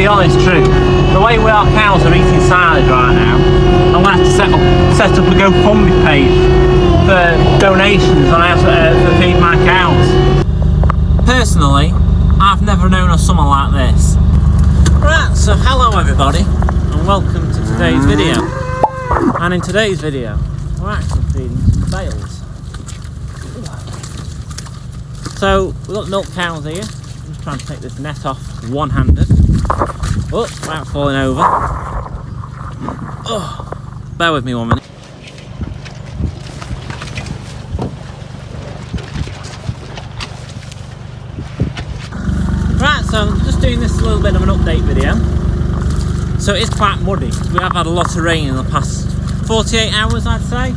honest truth, the way our cows are eating silage right now, I'm going to have to set up a GoFundMe page for donations on how to feed my cows. Personally, I've never known a summer like this. Right, so hello everybody, and welcome to today's video. And in today's video, we're actually feeding some bales. So, we've got milk cows here. I'm just trying to take this net off one-handed. Oh, without falling over. Oh, bear with me 1 minute. Right, so I'm just doing this a little bit of an update video. So it is quite muddy. We have had a lot of rain in the past 48 hours, I'd say.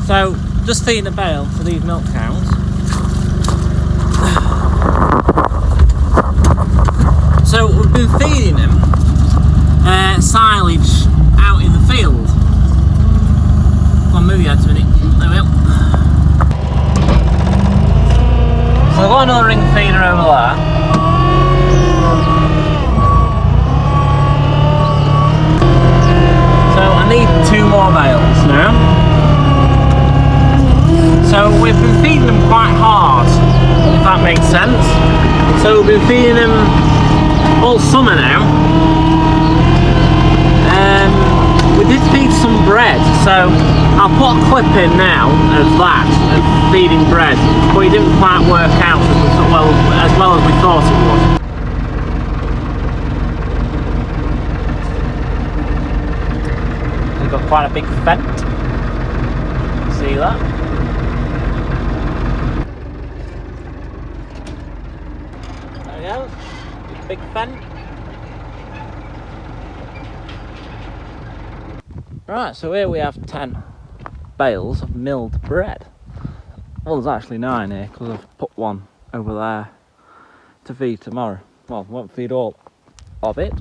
So, just feeding a bale to these milk cows. So we've been feeding them silage out in the field. Come on, move your heads a minute. There we go. So I've got another ring feeder over there. So I need 2 more bales now. So we've been feeding them quite hard, if that makes sense. So we've been feeding them all summer now. We did feed some bread, so I'll put a clip in now of that, of feeding bread, but it didn't quite work out as well as we thought it would. We've got quite a big fent. See that? There we go. Big fent. Right, so here we have 10 bales of milled bread. Well, there's actually 9 here because I've put one over there to feed tomorrow. Well, I won't feed all of it,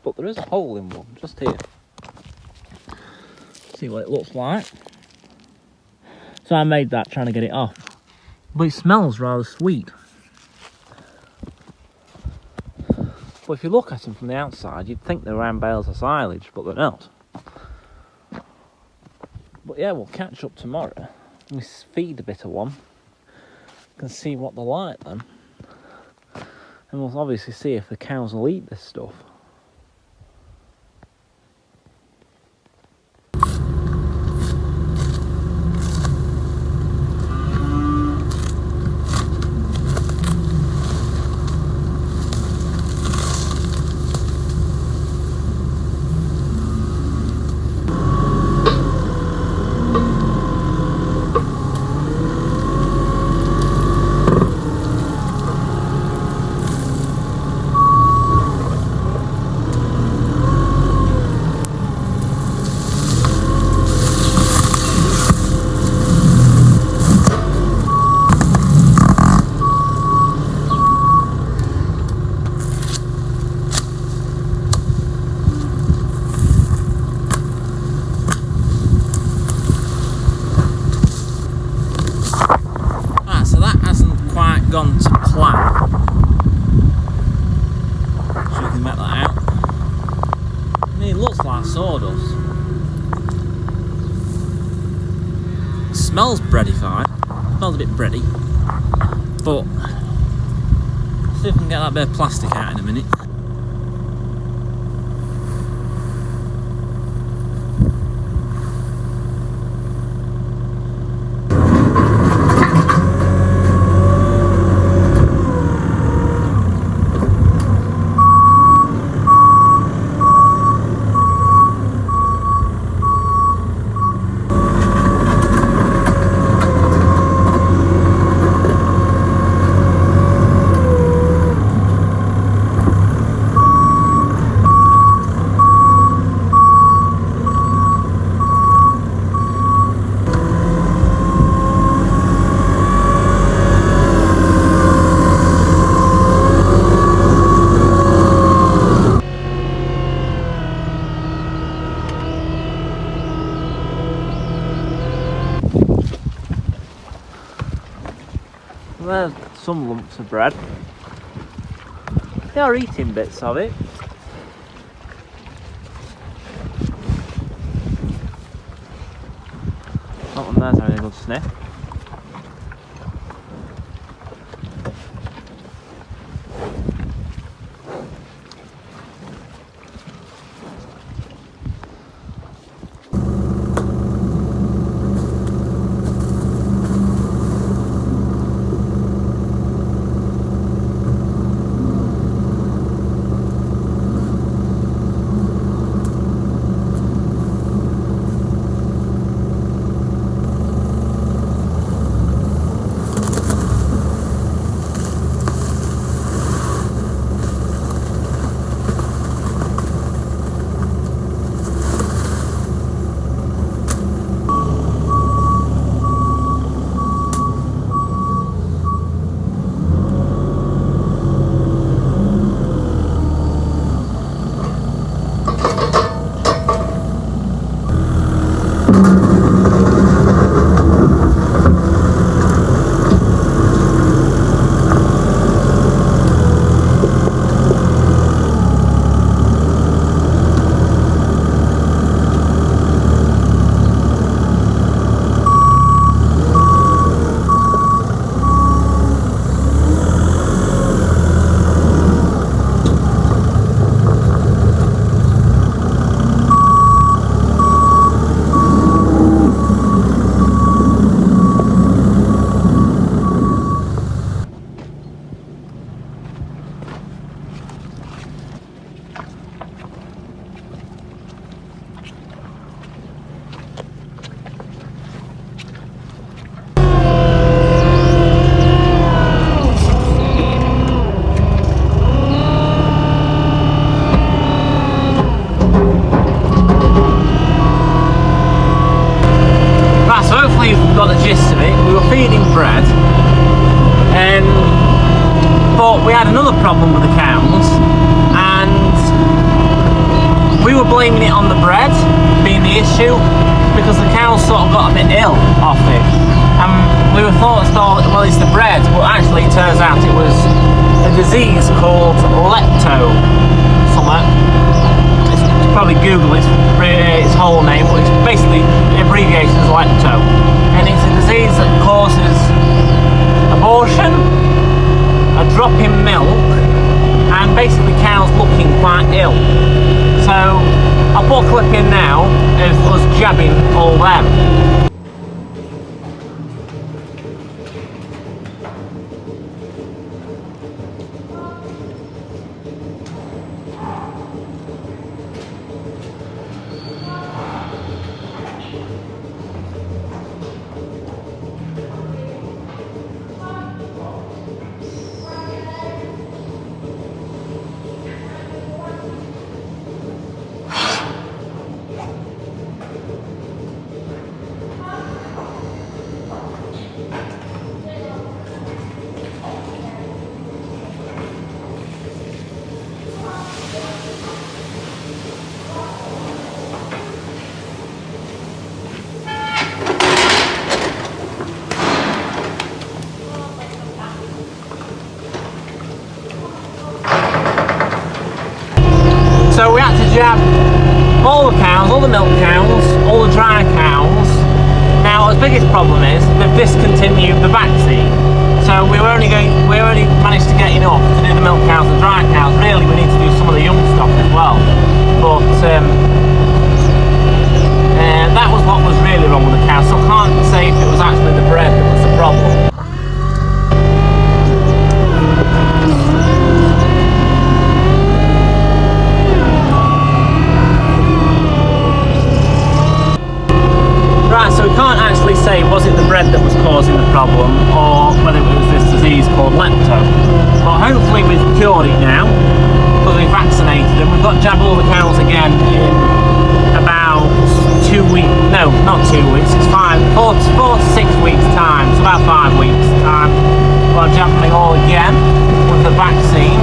but there is a hole in one just here. See what it looks like. So I made that trying to get it off, but it smells rather sweet. But if you look at them from the outside, you'd think they're round bales of silage, but they're not. But yeah, we'll catch up tomorrow. We feed a bit of one. You can see what they're like then. And we'll obviously see if the cows will eat this stuff. Gone to plan. So you can make that out. I mean, it looks like sawdust. It smells breadified. It smells a bit bready. But let's see if we can get that bit of plastic out in a minute. There's some lumps of bread. They are eating bits of it. There's having a good sniff. Got the gist of it. We were feeding bread, but we had another problem with the cows, and we were blaming it on the bread being the issue because the cows sort of got a bit ill off it, and we were thought, well, it's the bread, but actually it turns out it was a disease called Lepto. Something. Probably Google its whole name, but it's basically abbreviated as Lepto, and it's a disease that causes abortion, a drop in milk, and basically cows looking quite ill. So I'll put a clip in now of us jabbing all them. So we had to jab all the cows, all the milk cows, all the dry cows. Now the biggest problem is they've discontinued the vaccine. So we only managed to get enough to do the milk cows and dry cows. Really we need to do some of the young stock as well. But that was what was really wrong with the cows. So I can't say if it was actually the bread that was the problem. Right, so we can't actually say was it the bread that was causing the problem or whether it was this disease called Lepto. But hopefully we've cured it now because we've vaccinated them. We've got to jab all the cows again in about 2 weeks. No, not 2 weeks. It's 4 to 6 weeks time. It's about 5 weeks time. We'll jab them all again with the vaccine.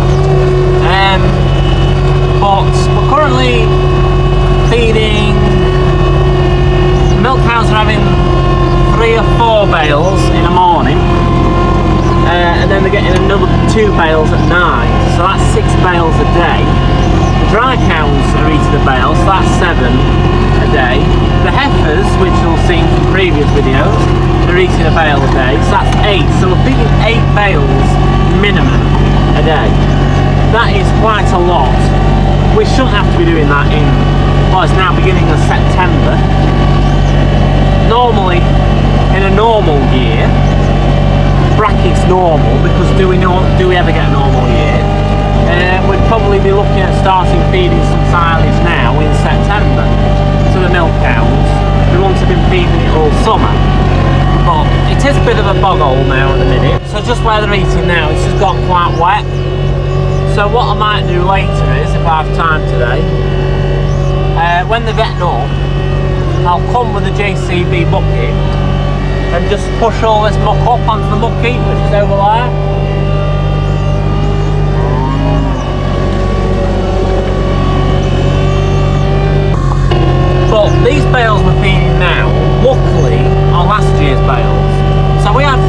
But we're currently feeding. Milk cows are having 3 or 4 bales in the morning, and then they're getting another 2 bales at night, so that's 6 bales a day. The dry cows are eating a bale, so that's 7 a day. The heifers, which you'll see from previous videos, they're eating a bale a day, so that's 8. So we're feeding 8 bales minimum a day. That is quite a lot. We shouldn't have to be doing that in, well, it's now beginning of September. Normally, in a normal year, brackets normal, because do we ever get a normal year? We'd probably be looking at starting feeding some silage now in September to the milk cows. We want to be feeding it all summer, but it is a bit of a bog hole now at the minute. So just where they're eating now, it's just got quite wet. So what I might do later is, if I have time today, when they're getting up, I'll come with a JCB bucket and just push all this muck up onto the muck heap, which is over there. But these bales we're feeding now, luckily, are last year's bales. So we had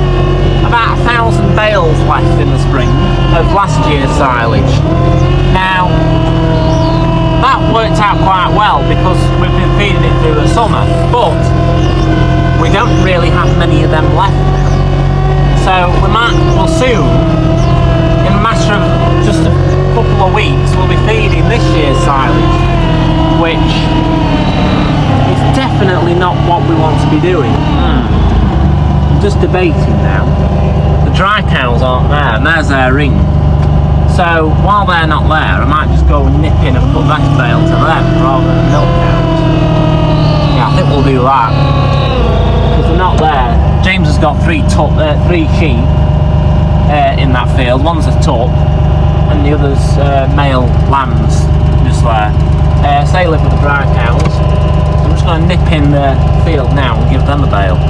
about 1,000 bales left in the spring of last year's silage. Now, that worked out quite well because we've been feeding it through the summer, but we don't really have many of them left now. So we'll soon, in a matter of just a couple of weeks, we'll be feeding this year's silage, which is definitely not what we want to be doing. I'm just debating now. The dry cows aren't there, and there's their ring. So while they're not there, I might just go and nip in and put that bale to them rather than milk cows. Yeah, I think we'll do that. Because they're not there. James has got 3 sheep in that field. One's a tup, and the other's male lambs just there. So they live with the dry cows. I'm just going to nip in the field now and give them a bale.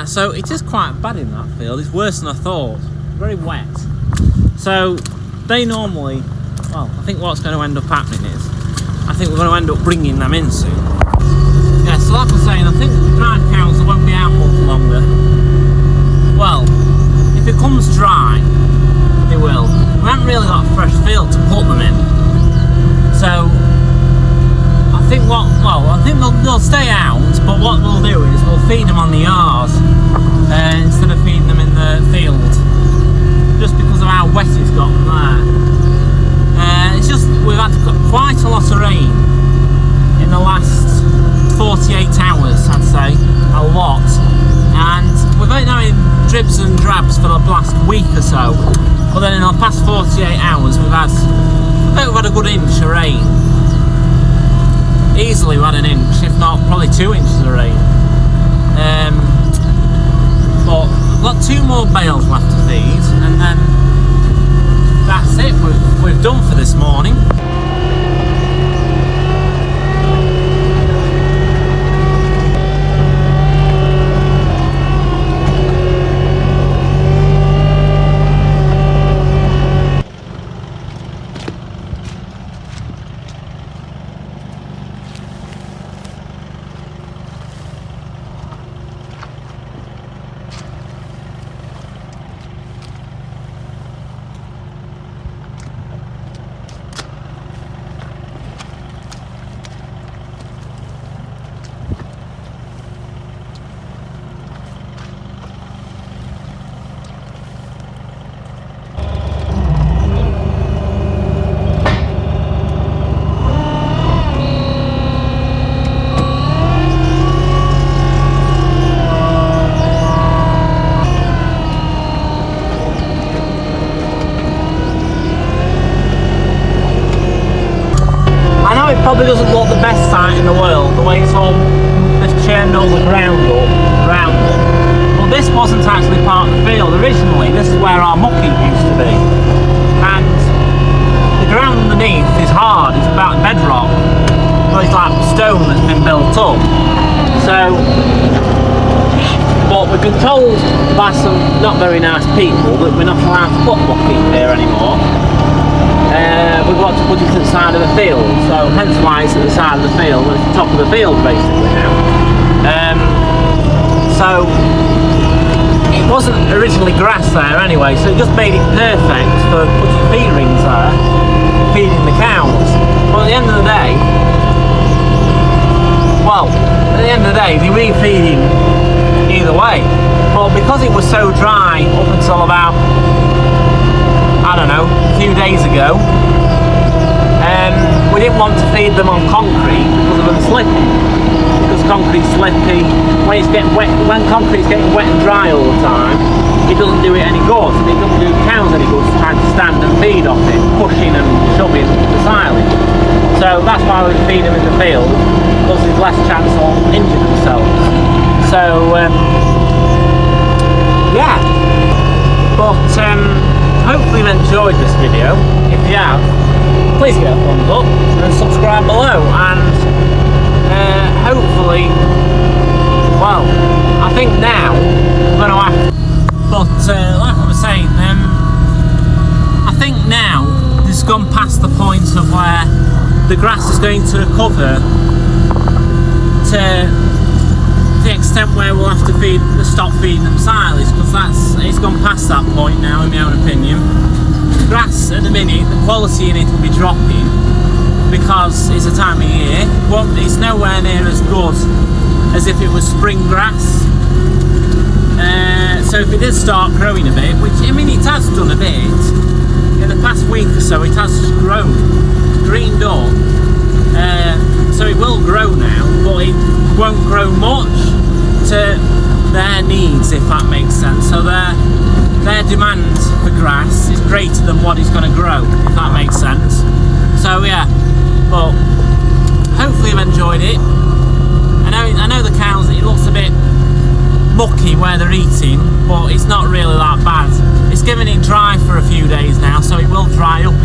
So it is quite bad in that field. It's worse than I thought. Very wet. So they normally, well, I think what's going to end up happening is, I think we're going to end up bringing them in soon. Yeah, so like I was saying, I think the dry cows won't be out much longer. Well, if it comes dry, they will. We haven't really got a fresh field to put them in. So I think they'll stay out, but what we'll do is we'll feed them on the yard instead of feeding them in the field, just because of how wet it's gotten there. It's just we've had quite a lot of rain in the last 48 hours, I'd say, a lot, and we've been having dribs and drabs for the last week or so, but then in the past 48 hours I think we've had a good inch of rain. Easily we had an inch, if not probably 2 inches of rain. But we've got 2 more bales left to feed, and then that's it. We've done for this morning. probably doesn't look the best sight in the world, the way it's all just churned all the ground up around them. But this wasn't actually part of the field originally. This is where our mucking used to be, and the ground underneath is hard. It's about bedrock. Well, it's like stone that's been built up. So, but we've been told by some not very nice people that we're not allowed to put mucking here anymore. We've got to put it to the side of the field, so hence why it's at the side of the field, it's the top of the field basically now. So it wasn't originally grass there anyway, so it just made it perfect for putting feed rings there, feeding the cows. But at the end of the day, they were feeding either way. But because it was so dry up until about, I don't know, a few days ago, we didn't want to feed them on concrete because of them slipping. Because concrete's slippy. When concrete's getting wet and dry all the time, it doesn't do it any good. It doesn't do cows any good trying to stand and feed off it, pushing and shoving the silage. So that's why we feed them in the field, because there's less chance of injuring themselves. So yeah. But hopefully you've enjoyed this video. If you have, please give it a thumbs up and subscribe below, and hopefully, well, I think now we're going to have, but like I was saying, I think now this has gone past the point of where the grass is going to recover to the extent where we'll have to stop feeding them silage, because it's gone past that point now, in my own opinion. Grass at the minute, the quality in it will be dropping because it's a time of year. It's nowhere near as good as if it was spring grass. So if it did start growing a bit, which I mean it has done a bit, in the past week or so it has grown, greened up, so it will grow now, but it won't grow much to their needs, if that makes sense. So their demand for grass is greater than what it's going to grow, if that makes sense. So yeah, but hopefully you've enjoyed it. I know the cows, it looks a bit mucky where they're eating, but it's not really that bad. It's given it dry for a few days now, so it will dry up